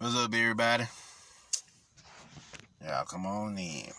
What's up, everybody? Y'all come on in.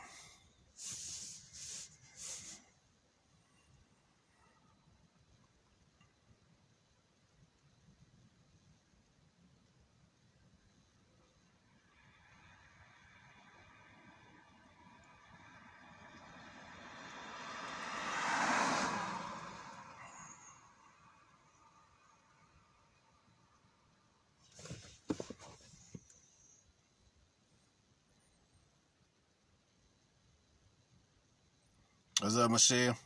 What's up, Michelle?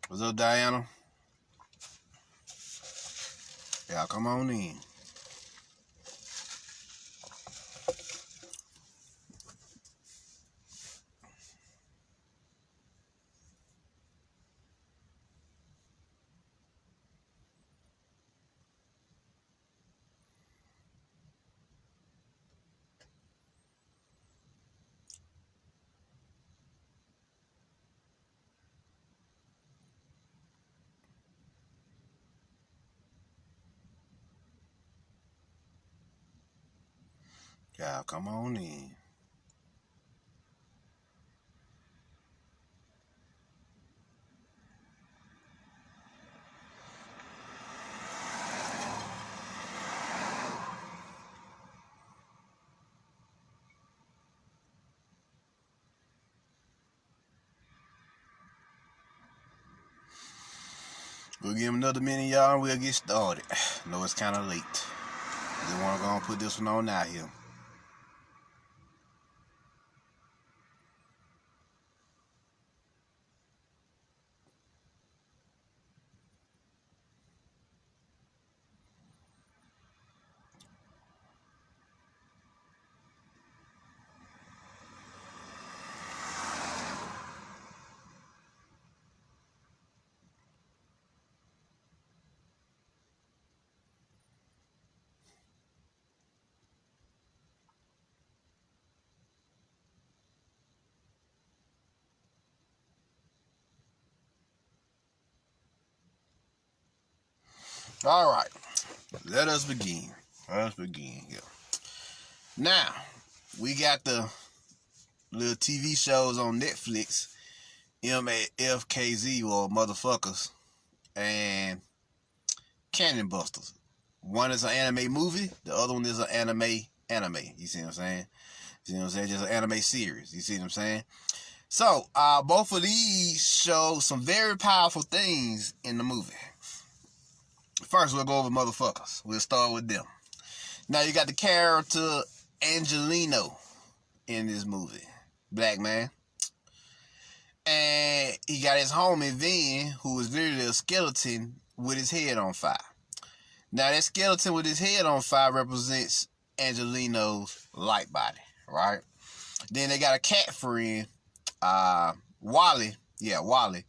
What's up, Diana? Y'all come on in. Y'all come on in. We'll give him another minute, y'all, and we'll get started. I know it's kind of late. I just want to go and put this one on out here. All right. Let us begin. Let us begin here. Now, we got the little TV shows on Netflix, MAFKZ or Motherfuckers, and Cannon Busters. One is an anime movie, the other one is an anime. You see what I'm saying? You see what I'm saying? Just an anime series. You see what I'm saying? So, both of these show some very powerful things in the movie. First, we'll go over Motherfuckers. We'll start with them. Now, you got the character Angelino in this movie. Black man. And he got his homie Vin, who is literally a skeleton with his head on fire. Now, that skeleton with his head on fire represents Angelino's light body, right? Then they got a cat friend, Wally. Yeah, Wally.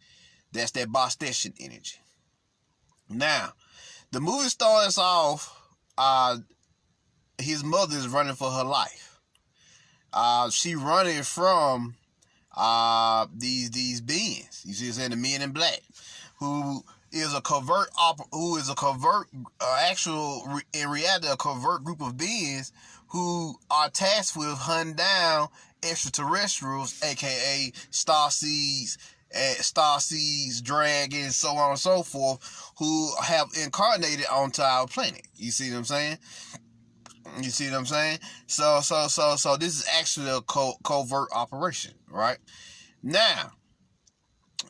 That's that boss station energy. Now, the movie starts off, his mother is running for her life. She running from these beings. You see what I'm saying? The men in black, who is a covert in reality, a covert group of beings who are tasked with hunting down extraterrestrials, aka starseeds, dragons, so on and so forth, who have incarnated onto our planet. You see what I'm saying? You see what I'm saying? So this is actually a covert operation, right? Now,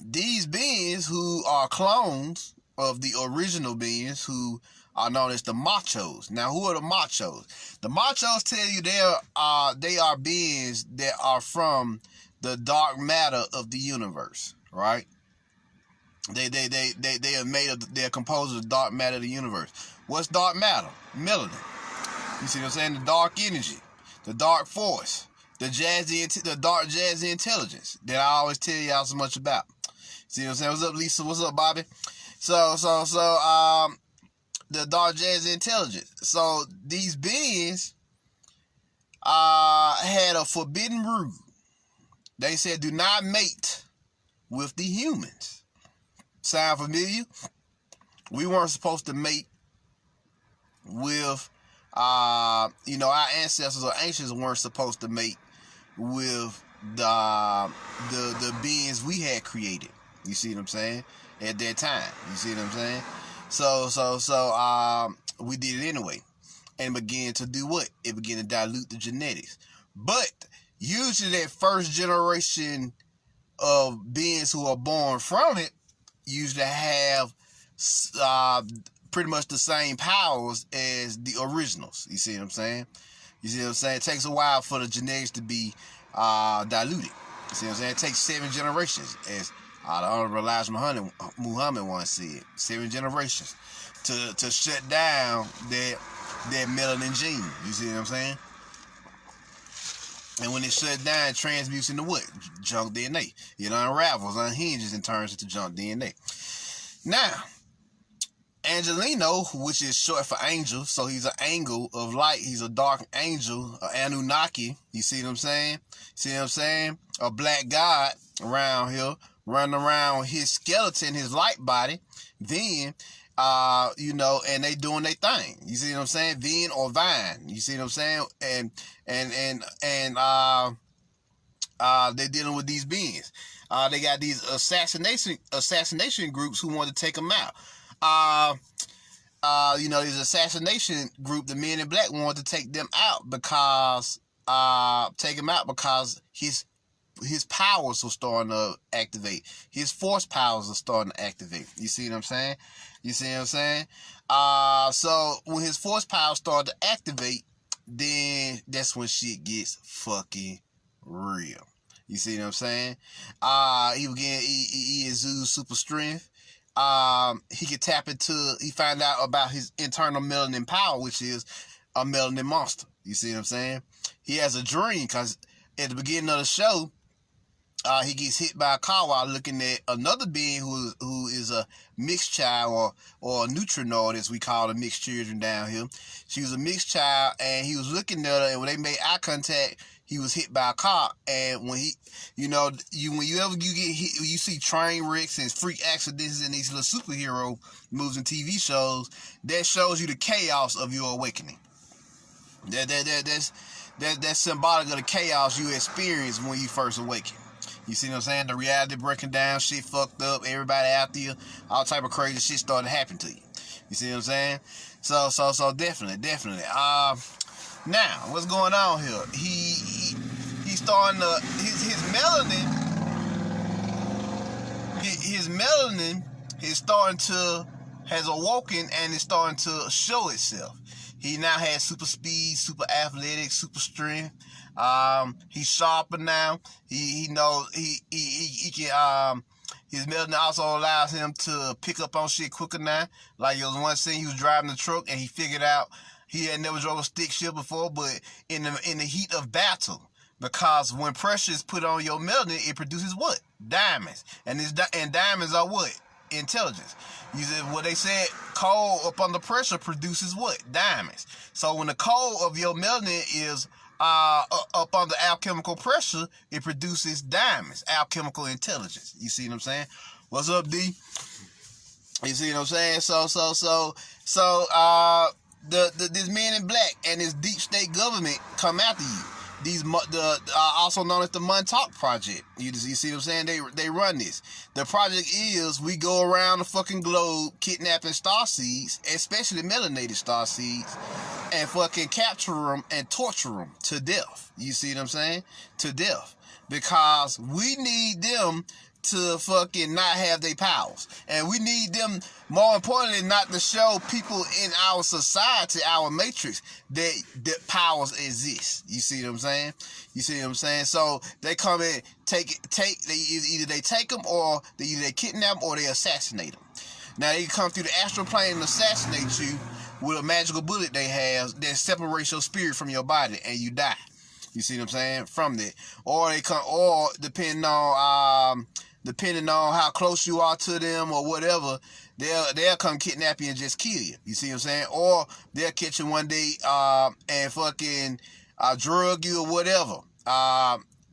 these beings who are clones of the original beings who are known as the machos. Now, who are the machos? The machos tell you they are beings that are from the dark matter of the universe, right? They are they're composed of the dark matter of the universe. What's dark matter? Melanin. You see what I'm saying? The dark energy, the dark force, the dark jazzy intelligence that I always tell y'all so much about. See what I'm saying? What's up, Lisa? What's up, Bobby? So, the dark jazzy intelligence. So these beings had a forbidden root. They said do not mate with the humans. Sound familiar? We weren't supposed to mate with, our ancestors or ancients weren't supposed to mate with the beings we had created. You see what I'm saying? At that time. You see what I'm saying? So we did it anyway. And began to do what? It began to dilute the genetics. But usually that first generation of beings who are born from it usually have pretty much the same powers as the originals. You see what I'm saying? You see what I'm saying? It takes a while for the genetics to be diluted. You see what I'm saying? It takes 7 generations, as the Honorable Elijah Muhammad once said. 7 generations to shut down that melanin gene. You see what I'm saying? And when it shuts down, it transmutes into what? Junk DNA. It unravels, unhinges, and turns into junk DNA. Now, Angelino, which is short for angel, so he's an angle of light. He's a dark angel, Anunnaki. You see what I'm saying? See what I'm saying? A black god around here, running around his skeleton, his light body. Then, and they doing their thing. You see what I'm saying? Vine or vine. You see what I'm saying? And they're dealing with these beings. They got these assassination groups who want to take them out. These assassination group, the Men in Black, wanted to take them out because his powers are starting to activate. His force powers are starting to activate. You see what I'm saying? You see what I'm saying? So when his force powers start to activate, then that's when shit gets fucking real. You see what I'm saying? He exudes super strength. He found out about his internal melanin power, which is a melanin monster. You see what I'm saying? He has a dream because at the beginning of the show, he gets hit by a car while looking at another being who is a mixed child or a neutrinoid, as we call the mixed children down here. She was a mixed child, and he was looking at her, and when they made eye contact, he was hit by a car. And when you get hit, you see train wrecks and freak accidents in these little superhero movies and TV shows, that shows you the chaos of your awakening. That's symbolic of the chaos you experience when you first awaken. You see what I'm saying? The reality breaking down, shit fucked up, everybody out there, all type of crazy shit started to happen to you. You see what I'm saying? So definitely. Now, what's going on here? He's starting to his melanin has awoken and it's starting to show itself. He now has super speed, super athletic, super strength. He's sharper now. He knows he can his melanin also allows him to pick up on shit quicker now. Like, there was one scene he was driving the truck and he figured out he had never drove a stick shift before, but in the heat of battle, because when pressure is put on your melanin, it produces what? Diamonds. And diamonds are what? Intelligence. You said what they said, coal up under pressure produces what? Diamonds. So when the coal of your melanin is up under alchemical pressure, it produces diamonds, alchemical intelligence. You see what I'm saying? What's up, D? You see what I'm saying? This Men in Black and this deep state government come after you. These also known as the Montauk Project. You see what I'm saying? They run this. The project is we go around the fucking globe kidnapping starseeds, especially melanated starseeds, and fucking capture them and torture them to death. You see what I'm saying? To death. Because we need them to fucking not have their powers. And we need them, more importantly, not to show people in our society, our matrix, that powers exist. You see what I'm saying? You see what I'm saying? So they come in, either they take them, or they kidnap them, or they assassinate them. Now they come through the astral plane and assassinate you with a magical bullet they have that separates your spirit from your body, and you die. You see what I'm saying? From that. Or they come, or depending on how close you are to them or whatever, they'll come kidnap you and just kill you. You see what I'm saying? Or they'll catch you one day and fucking drug you or whatever.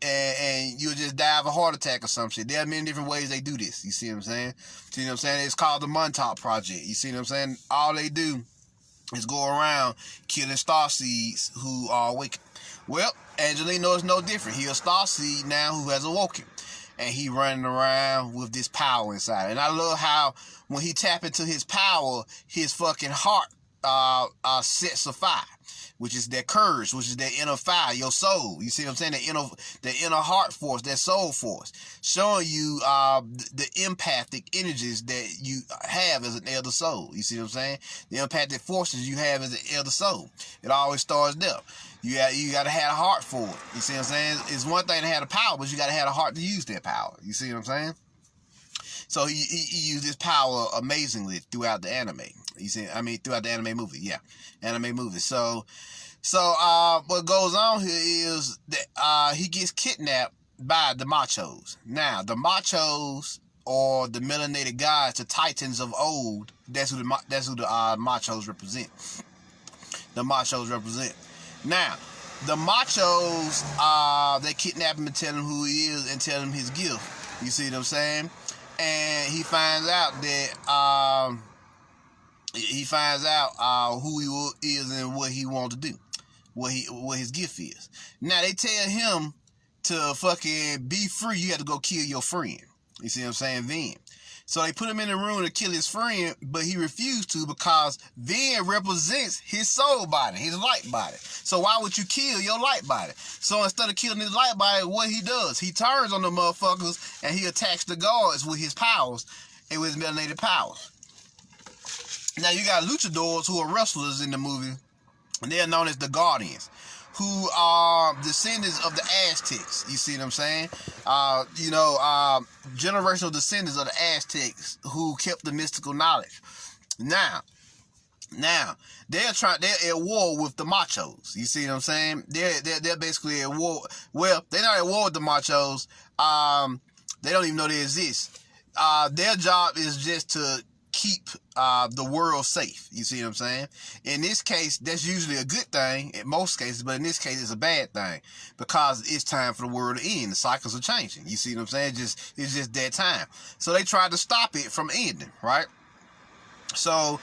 and you'll just die of a heart attack or some shit. There are many different ways they do this. You see what I'm saying? See what I'm saying? It's called the Montauk Project. You see what I'm saying? All they do is go around killing starseeds who are awakened. Well, Angelino is no different. He a starseed now who has awoken. And he running around with this power inside. And I love how when he tap into his power, his fucking heart sets afire, which is that courage, which is that inner fire, your soul. You see what I'm saying? The inner heart force, that soul force, showing you the empathic energies that you have as an elder soul. You see what I'm saying? The empathic forces you have as an elder soul. It always starts there. You got to have a heart for it. You see what I'm saying? It's one thing to have the power, but you got to have a heart to use that power. You see what I'm saying? So he used his power amazingly throughout the anime. You see, I mean, throughout the anime movie, yeah, anime movie. So what goes on here is that he gets kidnapped by the machos. Now, the machos, or the melanated gods, the titans of old, that's who the machos represent. The machos represent. Now, the machos, they kidnap him and tell him who he is and tell him his gift. You see what I'm saying? And he finds out that who he is and what he wants to do, what his gift is. Now they tell him to fucking be free. You have to go kill your friend. You see what I'm saying? Vin. So they put him in the room to kill his friend, but he refused to because Vin represents his soul body, his light body. So why would you kill your light body? So instead of killing his light body, what he does, he turns on the motherfuckers and he attacks the guards with his powers and with his melanated powers. Now you got luchadors who are wrestlers in the movie, and they're known as the Guardians, who are descendants of the Aztecs. You see what I'm saying? Generational descendants of the Aztecs who kept the mystical knowledge. Now, they're at war with the machos. You see what I'm saying? They're basically at war. Well, they're not at war with the machos. They don't even know they exist. Their job is just to keep the world safe. You see what I'm saying? In this case, that's usually a good thing in most cases, but in this case, it's a bad thing because it's time for the world to end. The cycles are changing. You see what I'm saying? It's just that time. So they tried to stop it from ending, right? So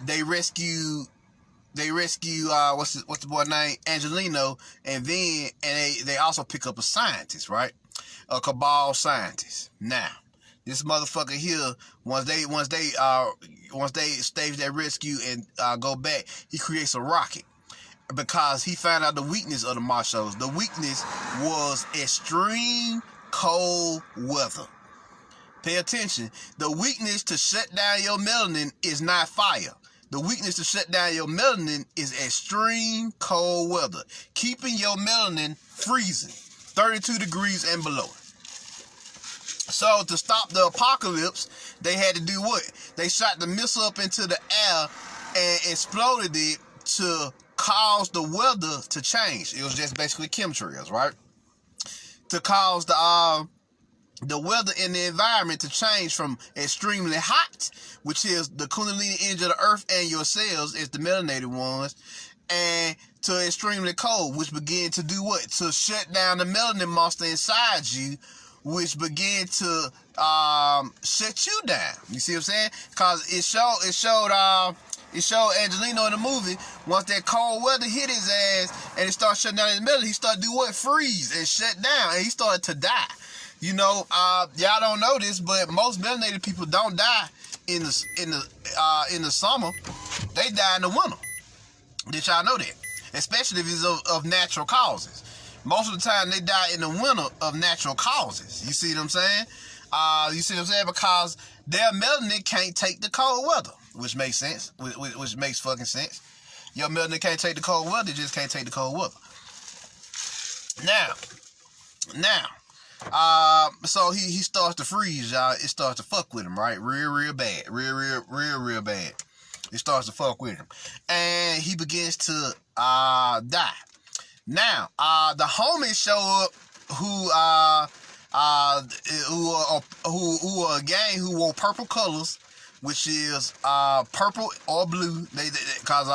they rescue what's the boy name? Angelino, and then they also pick up a scientist, right? A cabal scientist. Now, this motherfucker here, once they stage that rescue and go back, he creates a rocket because he found out the weakness of the machos. The weakness was extreme cold weather. Pay attention. The weakness to shut down your melanin is not fire. The weakness to shut down your melanin is extreme cold weather, keeping your melanin freezing, 32 degrees and below. So to stop the apocalypse, they had to do what? They shot the missile up into the air and exploded it to cause the weather to change. It was just basically chemtrails, right? To cause the weather in the environment to change from extremely hot, which is the Kundalini energy of the earth and your cells, is the melanated ones, and to extremely cold, which began to do what? To shut down the melanin monster inside you, which began to shut you down. You see what I'm saying? Because it showed Angelino in the movie, once that cold weather hit his ass and it started shutting down his melanin, he started to do what? Freeze and shut down, and he started to die. You know, y'all don't know this, but most melanated people don't die in the summer. They die in the winter. Did y'all know that? Especially if it's of natural causes. Most of the time, they die in the winter of natural causes. You see what I'm saying? Because their melanin can't take the cold weather, which makes sense. Which makes fucking sense. Your melanin can't take the cold weather, it just can't take the cold weather. Now. So he starts to freeze, y'all. It starts to fuck with him, right? Real bad. Real bad. It starts to fuck with him. And he begins to die. Now, the homies show up who are a gang who wore purple colors, which is purple or blue. Because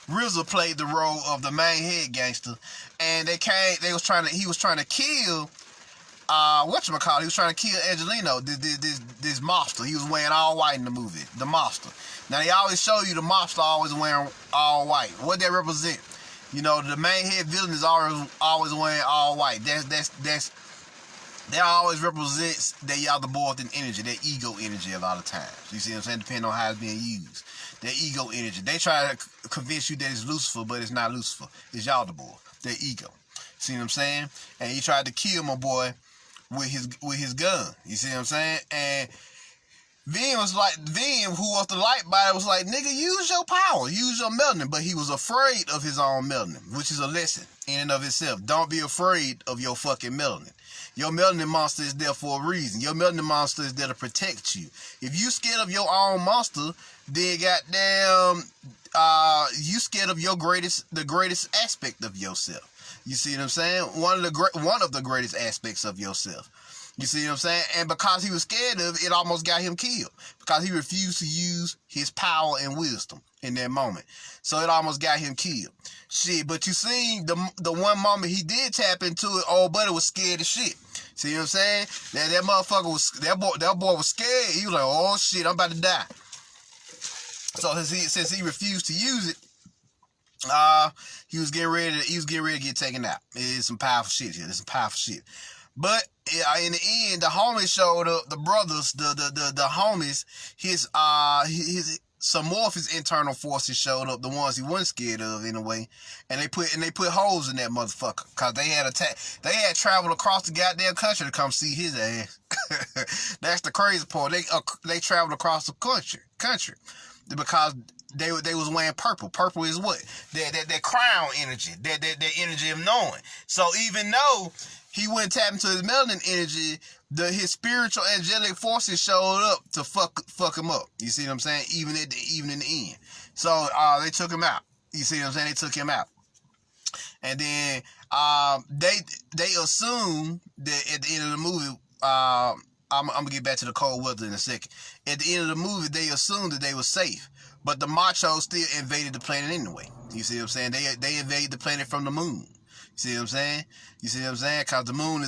RZA played the role of the main head gangster, and he was trying to kill whatchamacallit, he was trying to kill Angelino, this mobster. He was wearing all white in the movie, the mobster. Now they always show you the mobster always wearing all white. What that represent? You know, the main head villain is always wearing all white. That always represents that y'all the boy with an energy, that ego energy a lot of times. You see what I'm saying? Depending on how it's being used. That ego energy. They try to convince you that it's Lucifer, but it's not Lucifer. It's y'all the boy. That ego. See what I'm saying? And he tried to kill my boy with his gun. You see what I'm saying? And Vin, who was the light body, was like, nigga, use your power, use your melanin. But he was afraid of his own melanin, which is a lesson in and of itself. Don't be afraid of your fucking melanin. Your melanin monster is there for a reason. Your melanin monster is there to protect you. If you scared of your own monster, then goddamn, you scared of the greatest aspect of yourself. You see what I'm saying? One of the greatest aspects of yourself. You see what I'm saying? And because he was scared of it, it almost got him killed. Because he refused to use his power and wisdom in that moment. So it almost got him killed. Shit, but you seen the one moment he did tap into it, old buddy was scared as shit. See what I'm saying? That motherfucker was, that boy was scared. He was like, oh shit, I'm about to die. So since he refused to use it, he was getting ready to get taken out. It's some powerful shit here. It's some powerful shit. But in the end, the homies showed up. The brothers, the homies, some more of his internal forces showed up. The ones he wasn't scared of, in a way, and they put holes in that motherfucker because they had traveled across the goddamn country to come see his ass. That's the crazy part. They traveled across the country because they was wearing purple. Purple is what? That crown energy. That energy of knowing. So even though he wouldn't tap into his melanin energy, his spiritual angelic forces showed up to fuck him up. You see what I'm saying? Even in the end. So they took him out. You see what I'm saying? They took him out. And then they assumed that at the end of the movie, I'm gonna get back to the cold weather in a second. At the end of the movie, they assumed that they were safe, but the machos still invaded the planet anyway. You see what I'm saying? They invaded the planet from the moon. You see what I'm saying? You see what I'm saying? Cause the moon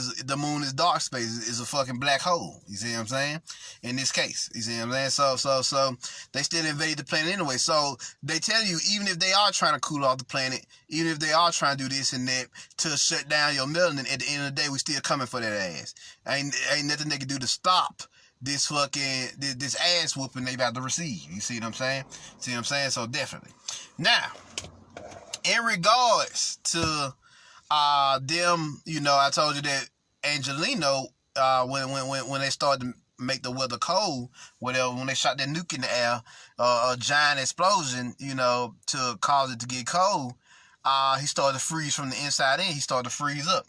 is dark space. It's a fucking black hole. You see what I'm saying? In this case, you see what I'm saying? So they still invade the planet anyway. So they tell you, even if they are trying to cool off the planet, even if they are trying to do this and that to shut down your melanin, at the end of the day, we still coming for that ass. Ain't nothing they can do to stop this fucking this ass whooping they about to receive. You see what I'm saying? See what I'm saying? So definitely. Now, in regards to them, you know, I told you that Angelino, when they started to make the weather cold, whatever, when they shot that nuke in the air, a giant explosion, you know, to cause it to get cold, he started to freeze from the inside in. He started to freeze up.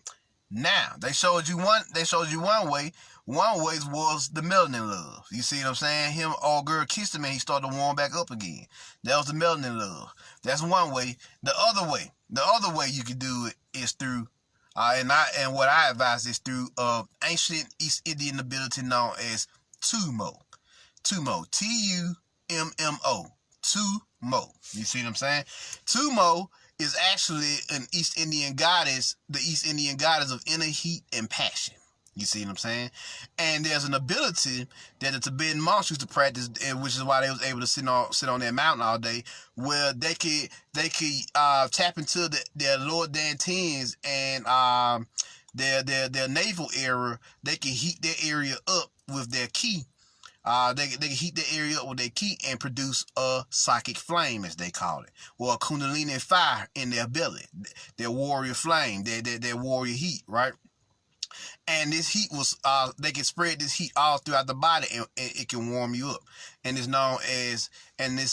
Now they showed you one way. One way was the melanin love. You see what I'm saying? Him, old girl kissed him and he started to warm back up again. That was the melanin love. That's one way. The other way you could do it is through, and what I advise is through ancient East Indian ability known as Tumo. Tumo. T-U-M-M-O. Tumo. You see what I'm saying? Tumo is actually an East Indian goddess, the East Indian goddess of inner heat and passion. You see what I'm saying? And there's an ability that the Tibetan monks used to practice, which is why they was able to sit on that mountain all day, where they could tap into their lower dantians and their navel area. They can heat their area up with their ki. They can heat the area up with their ki and produce a psychic flame, as they call it, or a kundalini fire in their belly, their warrior flame, their warrior heat, right? And this heat was, they can spread this heat all throughout the body, and it can warm you up. And this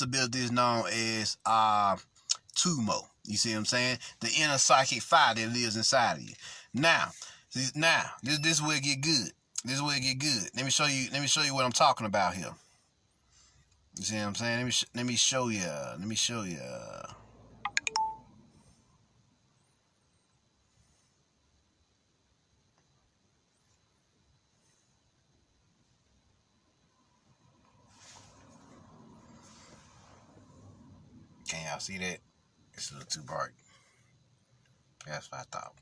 ability is known as Tumo. You see what I'm saying? The inner psychic fire that lives inside of you. Now, this is where it get good. This is where it get good. Let me show you what I'm talking about here. You see what I'm saying? Let me show you. Can y'all see that? It's a little too bright. That's what I thought.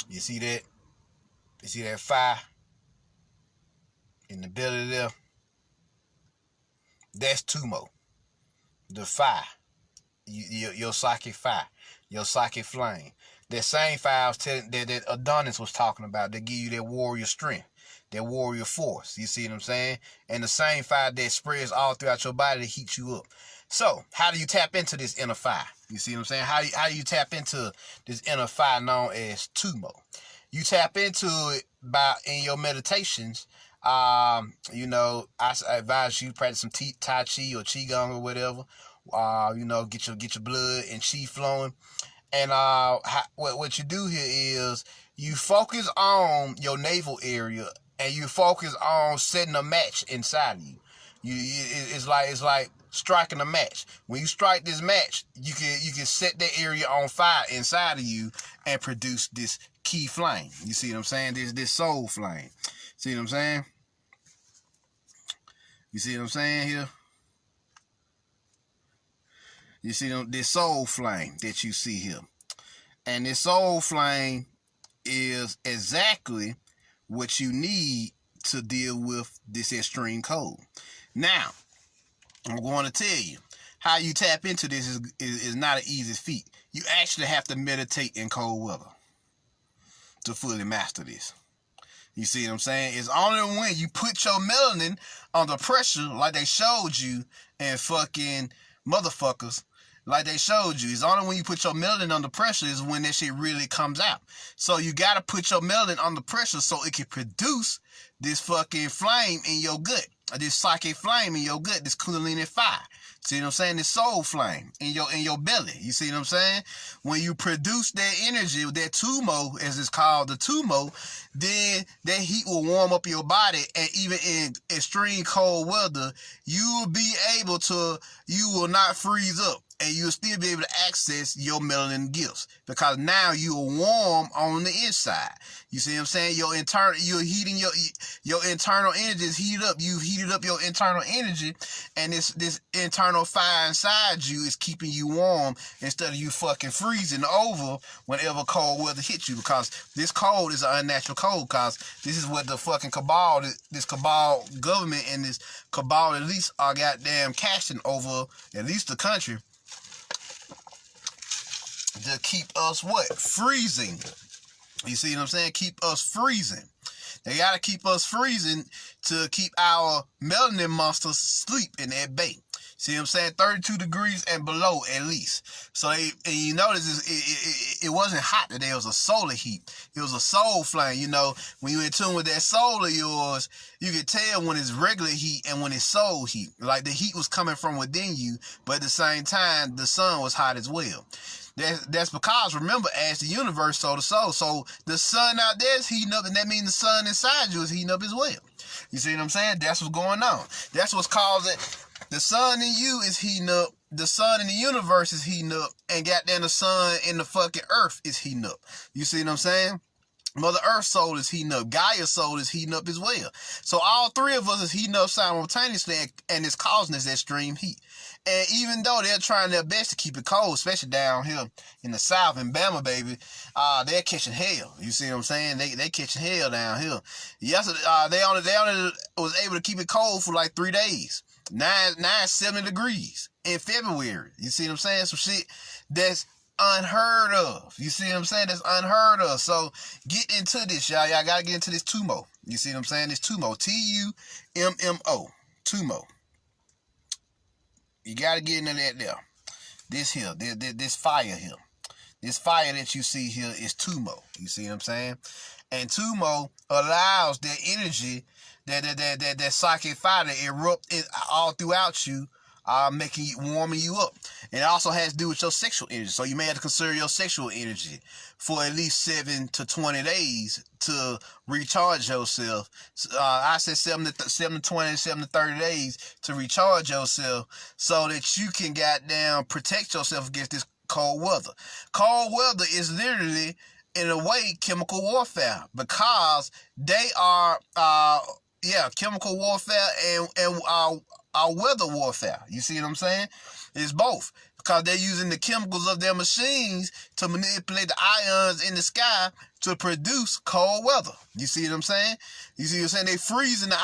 You see that? You see that fire in the belly there? That's Tumo. The fire. Your psychic fire. Your psychic flame. That same fire I was telling that Adonis was talking about, that give you that warrior strength, that warrior force. You see what I'm saying? And the same fire that spreads all throughout your body to heat you up. So, how do you tap into this inner fire? You see what I'm saying? How do you tap into this inner fire known as Tumo? You tap into it by in your meditations. You know, I advise you to practice some Tai Chi or Qigong or whatever. You know, get your blood and Qi flowing. And what you do here is you focus on your navel area and you focus on setting a match inside of you. It's like striking a match. When you strike this match, you can set that area on fire inside of you and produce this key flame. You see what I'm saying? This soul flame. See what I'm saying? You see what I'm saying here? You see this soul flame that you see here. And this soul flame is exactly what you need to deal with this extreme cold. Now, I'm going to tell you, how you tap into this is not an easy feat. You actually have to meditate in cold weather to fully master this. You see what I'm saying? It's only when you put your melanin under pressure, like they showed you in fucking motherfuckers, like they showed you. It's only when you put your melanin under pressure is when that shit really comes out. So you got to put your melanin under pressure so it can produce this fucking flame in your gut. This psychic flame in your gut, this Kundalini fire. See what I'm saying? This soul flame in your belly. You see what I'm saying? When you produce that energy, that tumo, as it's called, the tumo, then that heat will warm up your body, and even in extreme cold weather, you will not freeze up, and you'll still be able to access your melanin gifts because now you are warm on the inside. You see what I'm saying? You're heating your internal energy is heated up. You've heated up your internal energy, and this internal fire inside you is keeping you warm instead of you fucking freezing over whenever cold weather hits you, because this cold is an unnatural cold, because this is what the fucking cabal, this cabal government and this cabal at least are goddamn casting over at least the country to keep us what? Freezing. You see what I'm saying? Keep us freezing. They got to keep us freezing to keep our melanin monsters sleep in that bay. See what I'm saying? 32 degrees and below at least. So and you notice it wasn't hot today. It was a solar heat. It was a soul flame. You know, when you're in tune with that soul of yours, you can tell when it's regular heat and when it's soul heat. Like the heat was coming from within you, but at the same time, the sun was hot as well. That's because, remember, as the universe, so the soul. So the sun out there is heating up, and that means the sun inside you is heating up as well. You see what I'm saying? That's what's going on. That's what's causing the sun in you is heating up. The sun in the universe is heating up, and goddamn the sun in the fucking earth is heating up. You see what I'm saying? Mother Earth soul is heating up. Gaia's soul is heating up as well. So all three of us is heating up simultaneously, and it's causing this extreme heat. And even though they're trying their best to keep it cold, especially down here in the South, in Bama, baby, they're catching hell. You see what I'm saying? They catching hell down here. Yesterday, they only was able to keep it cold for like 3 days. 70 degrees in February. You see what I'm saying? Some shit that's unheard of. You see what I'm saying? That's unheard of. So get into this, y'all. Y'all gotta get into this Tumo. You see what I'm saying? This Tumo. T-U-M-M-O. Tumo. You gotta get into that there. This here. This fire here. This fire that you see here is Tumo. You see what I'm saying? And Tumo allows that energy, that psychic fire to erupt all throughout you, making you, warming you up. And it also has to do with your sexual energy. So you may have to conserve your sexual energy for at least 7 to 20 days to recharge yourself. I said 7 to 20, 7 to 30 days to recharge yourself so that you can goddamn protect yourself against this cold weather. Cold weather is literally, in a way, chemical warfare, because they are, chemical warfare and weather warfare. You see what I'm saying? It's both, because they're using the chemicals of their machines to manipulate the ions in the sky to produce cold weather. You see what I'm saying? You see what I'm saying? They freezing the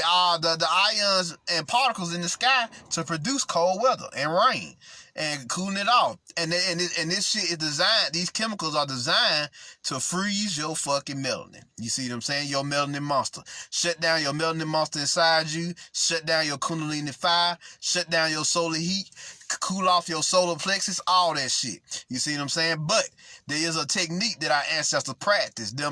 ions and particles in the sky to produce cold weather and rain and cooling it off. And this shit is designed, these chemicals are designed to freeze your fucking melanin. You see what I'm saying? Your melanin monster. Shut down your melanin monster inside you. Shut down your kundalini fire. Shut down your solar heat. Cool off your solar plexus. All that shit. You see what I'm saying? But there is a technique that our ancestors practiced. The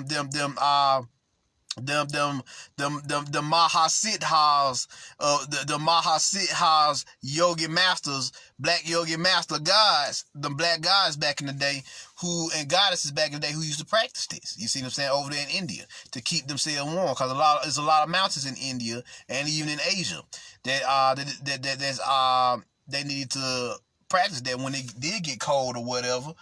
Mahasiddhas, the Mahasiddhas yogi masters, black yogi master gods, the black gods back in the day, and goddesses back in the day who used to practice this. You see what I'm saying? Over there in India to keep themselves warm, because there's a lot of mountains in India and even in Asia that they need to practice that when they did get cold or whatever.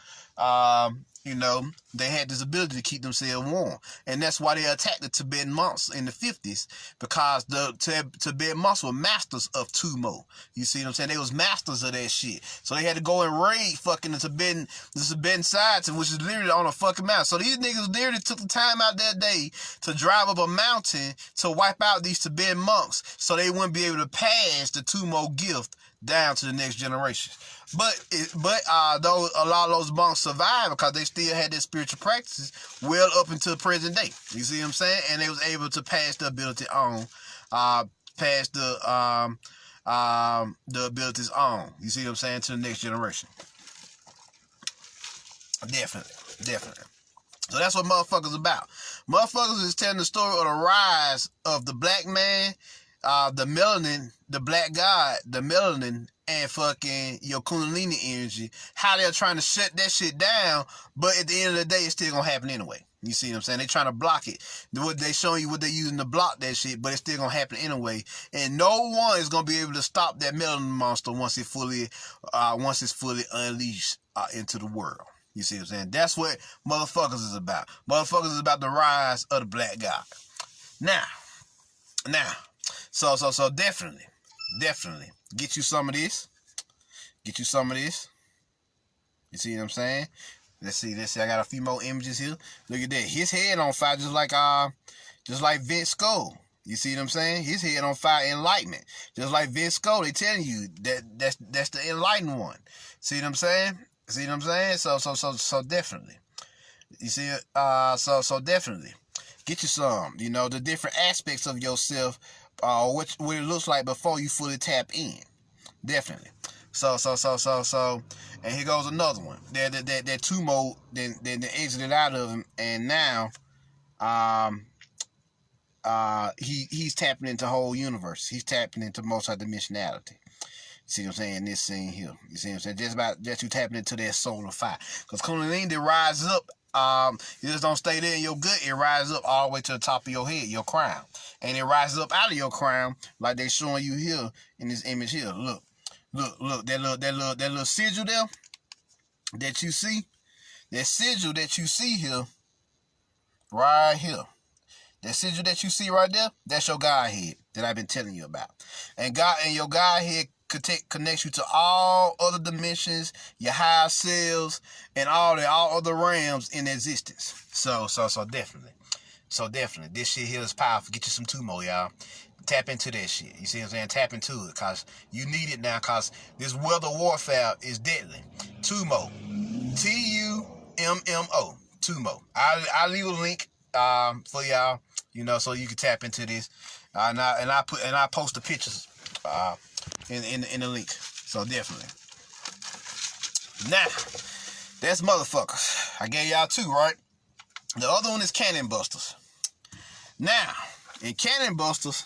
They had this ability to keep themselves warm. And that's why they attacked the Tibetan monks in the 50s, because the Tibetan monks were masters of Tumo. You see what I'm saying? They was masters of that shit. So they had to go and raid fucking the Tibetan sides, which is literally on a fucking mountain. So these niggas literally took the time out that day to drive up a mountain to wipe out these Tibetan monks so they wouldn't be able to pass the Tumo gift down to the next generation. But though a lot of those monks survived because they still had their spiritual practices well up until the present day. You see what I'm saying? And they was able to pass the ability on, pass the abilities on. You see what I'm saying? To the next generation. Definitely. So that's what motherfuckers about. Motherfuckers is telling the story of the rise of the black man, the melanin, the black god, the melanin, and fucking your kundalini energy, how they're trying to shut that shit down, but at the end of the day, it's still gonna happen anyway. You see what I'm saying? They trying to block it. They showing you what they're using to block that shit, but it's still gonna happen anyway. And no one is gonna be able to stop that melanin monster once it's fully unleashed into the world. You see what I'm saying? That's what motherfuckers is about. Motherfuckers is about the rise of the black god. Now, so definitely, get you some of this. You see what I'm saying? Let's see. I got a few more images here. Look at that. His head on fire, just like Vince Skull. You see what I'm saying? His head on fire, enlightenment. Just like Vince Skull, they telling you that's the enlightened one. See what I'm saying? So definitely. You see it? So definitely. Get you some. The different aspects of yourself, what it looks like before you fully tap in. Definitely. So, and here goes another one. That Tumo then exited out of him, and now, he's tapping into whole universe. He's tapping into multidimensionality. See what I'm saying? This scene here. You see what I'm saying? Just you tapping into that solar fire. Because Kundalini, it rises up. It just don't stay there in your gut. It rises up all the way to the top of your head, your crown. And it rises up out of your crown, like they showing you here in this image here. Look. That little sigil there that you see. That sigil that you see here, right here. That sigil that you see right there, that's your Godhead that I've been telling you about. And your Godhead connects you to all other dimensions, your higher selves, and all other realms in existence. So definitely. This shit here is powerful. Get you some Tumo, y'all. Tap into that shit. You see what I'm saying? Tap into it, because you need it now, because this weather warfare is deadly. Tumo. T-U-M-M-O. Tumo. I'll leave a link for y'all, so you can tap into this. And I post the pictures in the link. So definitely. Now, that's motherfuckers. I gave y'all two, right? The other one is Cannon Busters. Now, in Cannon Busters,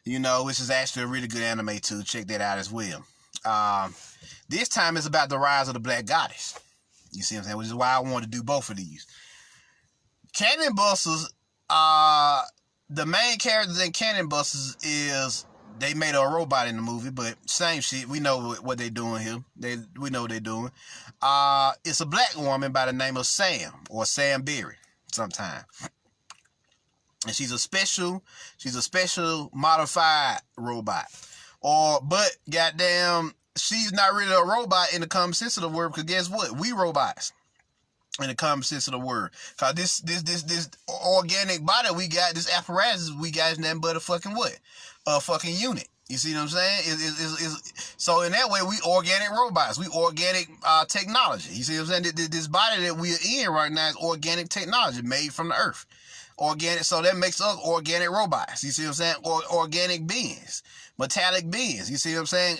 which is actually a really good anime too. Check that out as well. This time it's about the rise of the Black Goddess. You see what I'm saying? Which is why I wanted to do both of these. Cannon Busters, the main characters in Cannon Busters is they made a robot in the movie, but same shit. We know what they're doing here. We know what they're doing. It's a black woman by the name of Sam, or Sam Berry, sometime. And she's a special modified robot. But goddamn, she's not really a robot in the common sense of the word, because guess what? We robots in the common sense of the word. Cause this organic body we got, this apparatus we got is nothing but a fucking what? A fucking unit. You see what I'm saying? So in that way, we organic robots. We organic technology. You see what I'm saying? This body that we're in right now is organic technology made from the earth. Organic, so that makes us organic robots. You see what I'm saying? Organic beings, metallic beings. You see what I'm saying?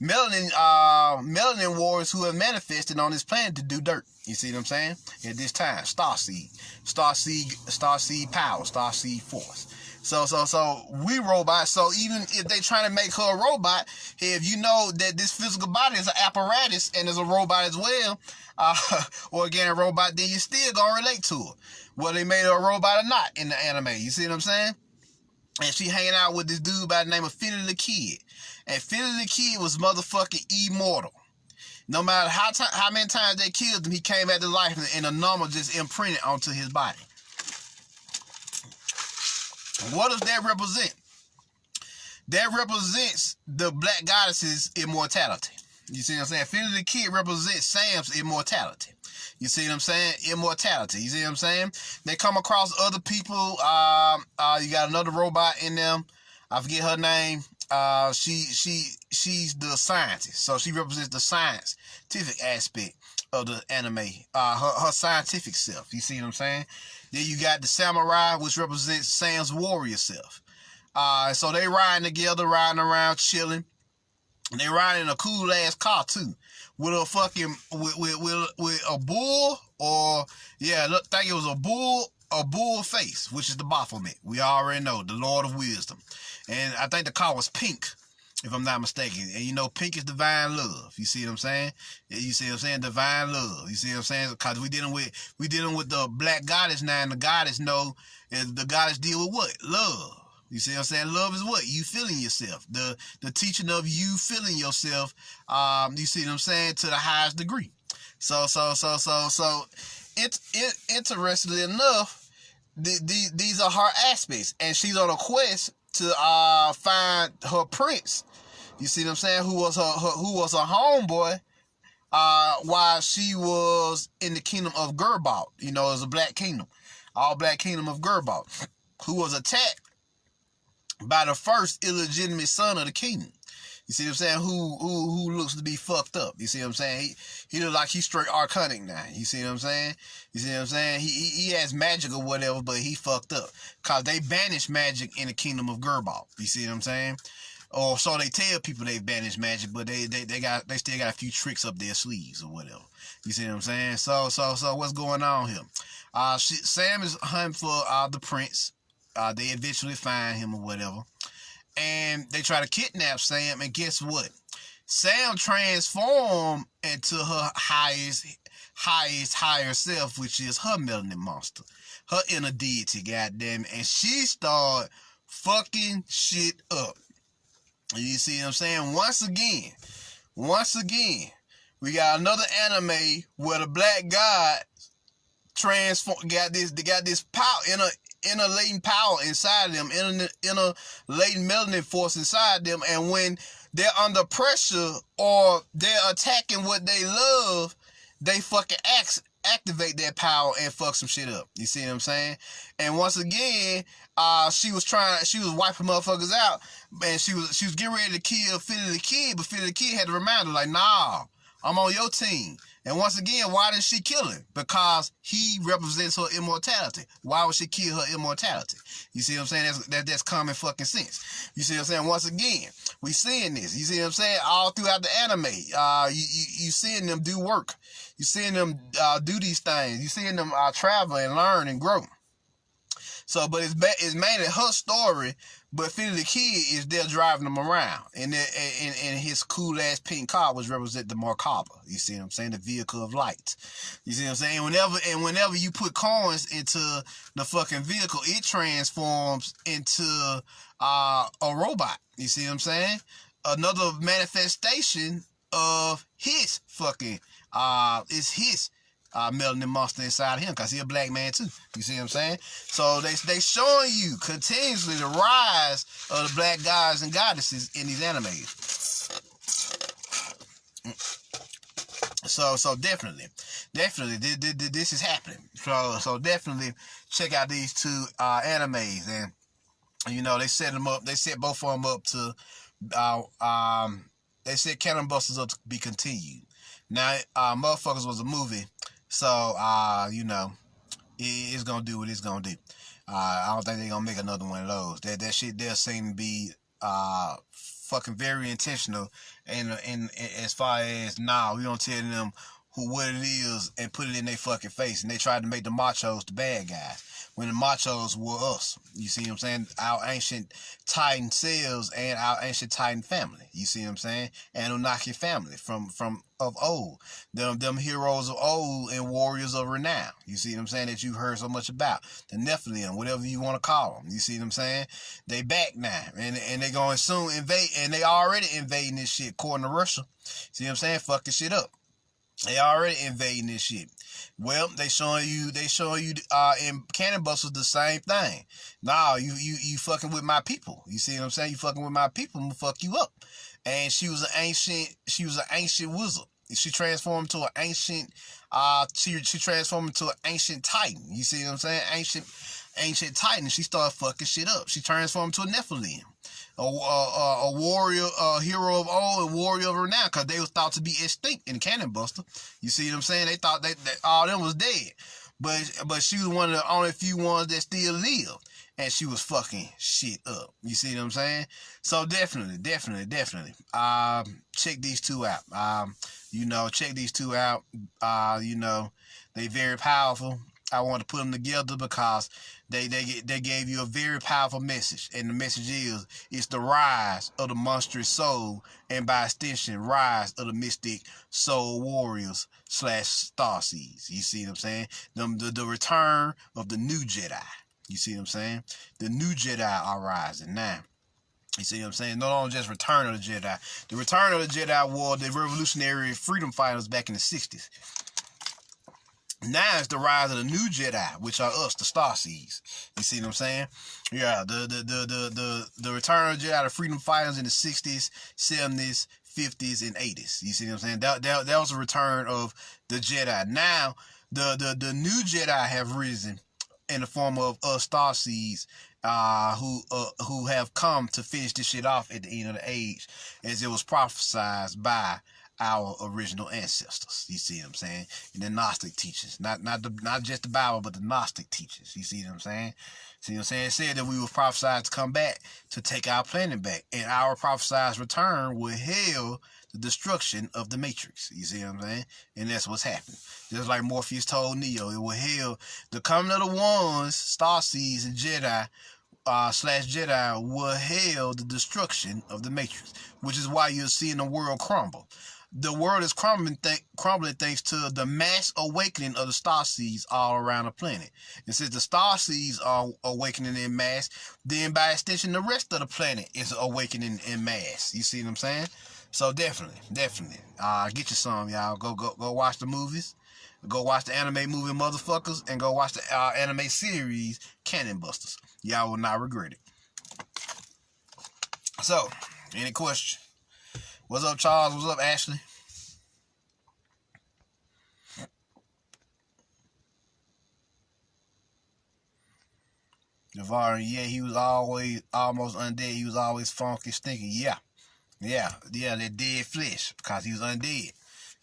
Melanin warriors who have manifested on this planet to do dirt. You see what I'm saying? At this time, starseed power, starseed force. So we robots. So even if they trying to make her a robot, if you know that this physical body is an apparatus and is a robot as well, organic robot, then you still gonna relate to her, whether they made her a robot or not in the anime. You see what I'm saying? And she hanging out with this dude by the name of Philly the Kid. And Philly the Kid was motherfucking immortal. No matter how many times they killed him, he came back to life, and a number just imprinted onto his body. What does that represent? That represents the Black Goddess's immortality. You see what I'm saying? Philly the Kid represents Sam's immortality. You see what I'm saying? Immortality. You see what I'm saying? They come across other people. You got another robot in them. I forget her name. She's the scientist. So she represents the scientific aspect of the anime. Her scientific self. You see what I'm saying? Then you got the samurai, which represents Sam's warrior self. So they riding together, riding around, chilling. They riding in a cool ass car too, with a fucking with a bull, or think it was a bull face, which is the Baphomet. We already know, the Lord of Wisdom, and I think the car was pink, if I'm not mistaken. And you know, pink is divine love. You see what I'm saying? You see what I'm saying? Divine love. You see what I'm saying? Because we dealing with the Black Goddess now, and the goddess the goddess deal with what? Love. You see what I'm saying? Love is what? You feeling yourself. The teaching of you feeling yourself, you see what I'm saying, to the highest degree. So it's interestingly enough, these are her aspects, and she's on a quest to find her prince. You see what I'm saying? Who was her homeboy while she was in the kingdom of Gerbalt. You know, it was a black kingdom, all black kingdom of Gerbalt, who was attacked by the first illegitimate son of the king. You see what I'm saying? Who looks to be fucked up. You see what I'm saying? He looks like he's straight arcanic now. You see what I'm saying? You see what I'm saying? He has magic or whatever, but he fucked up. Cause they banished magic in the kingdom of Gerbalt. You see what I'm saying? Or so they tell people they've banished magic, but they still got a few tricks up their sleeves or whatever. You see what I'm saying? So what's going on here? Sam is hunting for the prince. They eventually find him or whatever, and they try to kidnap Sam. And guess what? Sam transformed into her higher self, which is her melanin monster, her inner deity. Goddamn it! And she started fucking shit up. You see what I'm saying? Once again, we got another anime where the black god got this power, inner latent power inside them, inner latent melanin force inside them, and when they're under pressure or they're attacking what they love, they fucking activate that power and fuck some shit up. You see what I'm saying? And once again, she was wiping motherfuckers out, and she was getting ready to kill Philly the Kid, but Philly the Kid had to remind her, like, nah, I'm on your team. And once again, why did she kill him? Because he represents her immortality. Why would she kill her immortality? You see what I'm saying? That's common fucking sense. You see what I'm saying? Once again, we seeing this. You see what I'm saying? All throughout the anime, you seeing them do work. You seeing them do these things. You seeing them travel and learn and grow. but it's mainly her story. But 50 the Kid is there driving them around, and his cool ass pink car, which represent the Merkaba. You see what I'm saying? The vehicle of light. You see what I'm saying? Whenever you put coins into the fucking vehicle, it transforms into a robot. You see what I'm saying? Another manifestation of his fucking is his melanin monster inside of him, because he a black man too. You see what I'm saying? So they showing you continuously the rise of the black gods and goddesses in these animes. So definitely this is happening. So definitely check out these two animes, and you know they set them up. They set both of them up to they set Cannon Busters up to be continued. Now, Motherfuckers was a movie, so you know it's gonna do what it's gonna do. I don't think they're gonna make another one of those. That shit there seem to be fucking very intentional, and as far as we don't tell them what it is and put it in their fucking face, and they tried to make the machos the bad guys when the machos were us. You see what I'm saying? Our ancient Titan selves and our ancient Titan family. You see what I'm saying? Anunnaki family from of old. Them heroes of old and warriors of renown. You see what I'm saying? That you've heard so much about. The Nephilim, whatever you want to call them. You see what I'm saying? They back now. And they going to soon invade. And they already invading this shit according to Russia. See what I'm saying? Fucking shit up. They already invading this shit. Well, they showing you in Cannon Busters the same thing. Nah, you fucking with my people. You see what I'm saying? You fucking with my people, I'm gonna fuck you up. And she was an ancient wizard. She transformed to an ancient she transformed into an ancient Titan. You see what I'm saying? Ancient Titan. She started fucking shit up. She transformed to a Nephilim. A warrior, a hero of old, and warrior of renown, because they was thought to be extinct in Cannon Buster. You see what I'm saying? They thought that all them was dead, but she was one of the only few ones that still lived, and she was fucking shit up. You see what I'm saying? So definitely, check these two out. You know, check these two out. You know, they very powerful. I want to put them together because they gave you a very powerful message, and the message is it's the rise of the monstrous soul, and by extension, rise of the mystic soul warriors / starseeds. You see what I'm saying? The return of the new Jedi. You see what I'm saying? The new Jedi are rising now. You see what I'm saying? No longer just return of the Jedi. The return of the Jedi were the revolutionary freedom fighters back in the 60s. Now it's the rise of the new Jedi, which are us, the Starseeds. You see what I'm saying? Yeah, the return of the Jedi, the freedom fighters in the 60s, 70s, 50s, and 80s. You see what I'm saying? That was a return of the Jedi. Now the new Jedi have risen in the form of us Starseeds, who have come to finish this shit off at the end of the age, as it was prophesied by our original ancestors. You see what I'm saying? And the Gnostic teachers, not just the Bible, but the Gnostic teachers. You see what I'm saying? See what I'm saying? It said that we were prophesied to come back to take our planet back, and our prophesied return will hail the destruction of the Matrix. You see what I'm saying? And that's what's happening. Just like Morpheus told Neo, it will hail the coming of the ones, Starseeds, and Jedi / Jedi will hail the destruction of the Matrix, which is why you're seeing the world crumble. The world is crumbling thanks to the mass awakening of the starseeds all around the planet. And since the starseeds are awakening in mass, then by extension, the rest of the planet is awakening in mass. You see what I'm saying? So definitely, get you some, y'all. Go watch the movies. Go watch the anime movie Motherfuckers, and go watch the anime series Cannon Busters. Y'all will not regret it. So, any question? What's up, Charles? What's up, Ashley? Javari, yeah, he was always almost undead. He was always funky, stinky. Yeah, that dead flesh, because he was undead.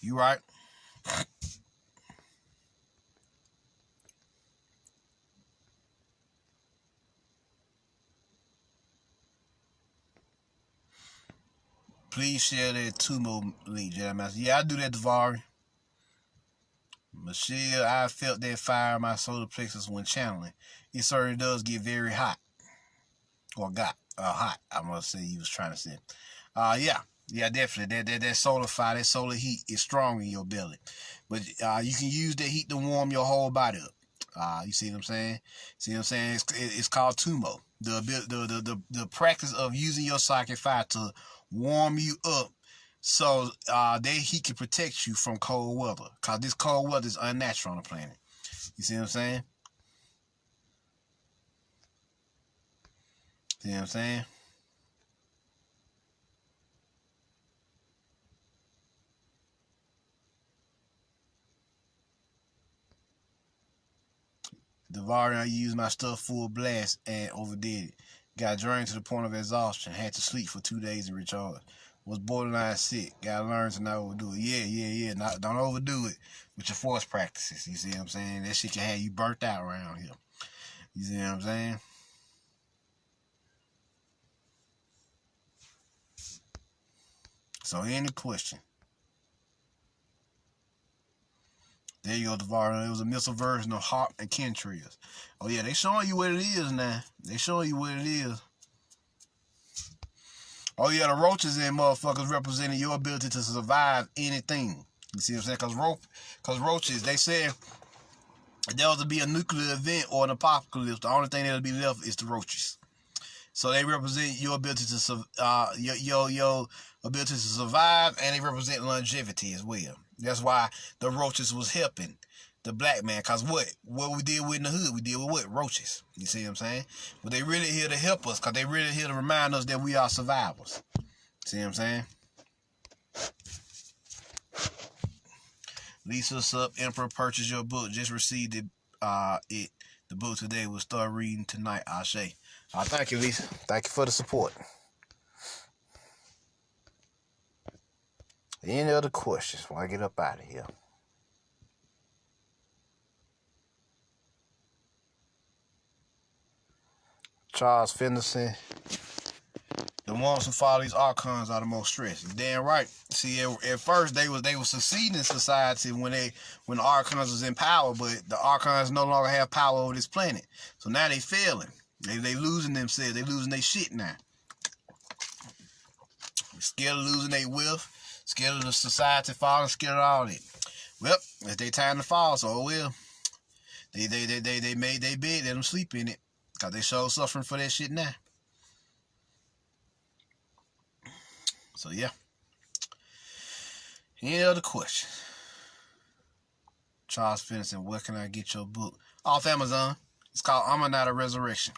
You right? Please share that Tumo link, Jedi Master. Yeah, I do that, Davari. Michelle, I felt that fire in my solar plexus when channeling. It certainly does get very hot. Or got hot, I must say he was trying to say. Yeah. Yeah, definitely. That solar fire, that solar heat is strong in your belly. But you can use that heat to warm your whole body up. You see what I'm saying? See what I'm saying? It's called tumo. The practice of using your psychic fire to warm you up so that heat can protect you from cold weather. Because this cold weather is unnatural on the planet. You see what I'm saying? See what I'm saying? Devoured, I used my stuff full blast and overdid it. Got drained to the point of exhaustion. Had to sleep for 2 days and recharge. Was borderline sick. Gotta learn to not overdo it. Yeah. Don't overdo it with your force practices. You see what I'm saying? That shit can have you burnt out around here. You see what I'm saying? So any question? There you go, Devoured. It was a missile version of Hawk and Kentrias. Oh yeah, they showing you what it is now. They showing you what it is. Oh yeah, the roaches and motherfuckers representing your ability to survive anything. You see what I'm saying? Cause roaches, they said if there was to be a nuclear event or an apocalypse, the only thing that'll be left is the roaches. So they represent your ability to your ability to survive, and they represent longevity as well. That's why the roaches was helping the black man. Cause what we did with in the hood, we did with what? Roaches. You see what I'm saying? But they really here to help us, cause they really here to remind us that we are survivors. See what I'm saying? Lisa's up. Emperor, purchase your book. Just received it. The book today. We'll start reading tonight. Ashe. Thank you, Lisa. Thank you for the support. Any other questions before I get up out of here? Charles Fenderson. The ones who follow these archons are the most stressed. Damn right. See, at first they was succeeding in society when the archons was in power, but the archons no longer have power over this planet. So now they failing. They losing themselves. They losing their shit now. Scared of losing their wealth. Scared of the society falling. Scared of all that. Well, it's their time to fall. So oh well. They made their bed. Let them sleep in it. Cause they sure suffering for that shit now. So yeah. Any other questions? Charles Fenderson, where can I get your book? Off Amazon. It's called Amanata Resurrection.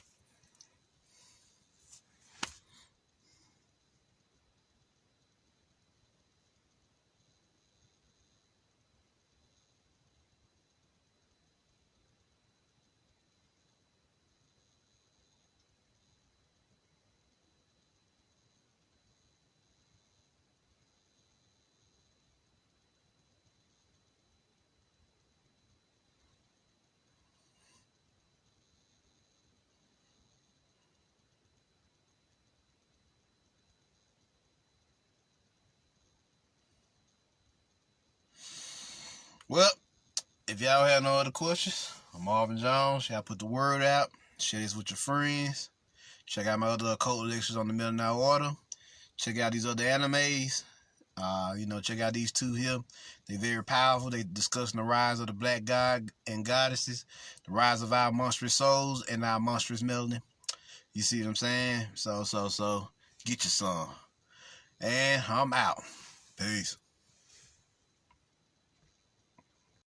Well, if y'all have no other questions, I'm Marvin Jones. Y'all put the word out. Share this with your friends. Check out my other occult lectures on the Midnight Order. Check out these other animes. Check out these two here. They're very powerful. They discussing the rise of the black god and goddesses, the rise of our monstrous souls and our monstrous melanin. You see what I'm saying? So, get you some. And I'm out. Peace.